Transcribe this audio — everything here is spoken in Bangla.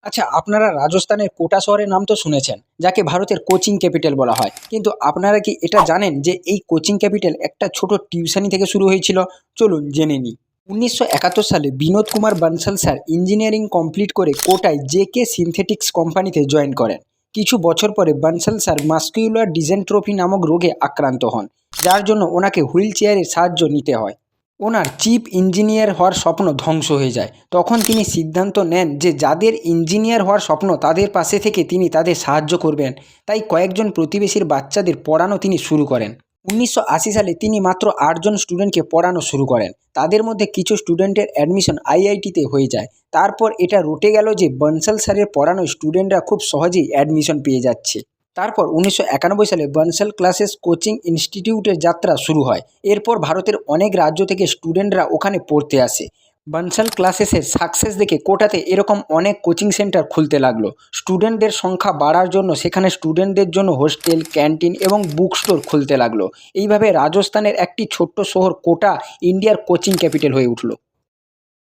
আচ্ছা, আপনারা রাজস্থানের কোটা শহরের নাম তো শুনেছেন, যাকে ভারতের কোচিং ক্যাপিটাল বলা হয়। কিন্তু আপনারা কি এটা জানেন যে এই কোচিং ক্যাপিটাল একটা ছোট টিউশনি থেকে শুরু হয়েছিল? চলুন জেনে নিই। ১৯৭১ সালে Binod Kumar Bansal sir engineering complete করে কোটায় জেকে সিনথেটিক্স কোম্পানিতে জয়েন করেন। কিছু বছর পরে বানসাল স্যার মাস্কুলার ডিজেন্ট্রফি নামক রোগে আক্রান্ত হন, যার জন্য ওনাকে হুইল চেয়ারের সাহায্য নিতে হয়। ওনার চিফ ইঞ্জিনিয়ার হওয়ার স্বপ্ন ধ্বংস হয়ে যায়। তখন তিনি সিদ্ধান্ত নেন যে যাদের ইঞ্জিনিয়ার হওয়ার স্বপ্ন তাদের পাশে থেকে তিনি তাদের সাহায্য করবেন। তাই কয়েকজন প্রতিবেশীর বাচ্চাদের পড়ানো তিনি শুরু করেন। ১৯৮০ সালে তিনি মাত্র ৮ জন স্টুডেন্টকে পড়ানো শুরু করেন। তাদের মধ্যে কিছু স্টুডেন্টের অ্যাডমিশন আইআইটিতে হয়ে যায়। তারপর এটা রটে গেল যে বনসাল স্যারের পড়ানো স্টুডেন্টরা খুব সহজেই অ্যাডমিশন পেয়ে যাচ্ছে। তারপর ১৯৯১ সালে বনসাল ক্লাসেস কোচিং ইনস্টিটিউটের যাত্রা শুরু হয়। এরপর ভারতের অনেক রাজ্য থেকে স্টুডেন্টরা ওখানে পড়তে আসে। বনসাল ক্লাসেসের সাকসেস দেখে কোটাতে এরকম অনেক কোচিং সেন্টার খুলতে লাগলো। স্টুডেন্টদের সংখ্যা বাড়ার জন্য সেখানে স্টুডেন্টদের জন্য হোস্টেল, ক্যান্টিন এবং বুক স্টোর খুলতে লাগলো। এইভাবে রাজস্থানের একটি ছোট্ট শহর কোটা ইন্ডিয়ার কোচিং ক্যাপিটাল হয়ে উঠল।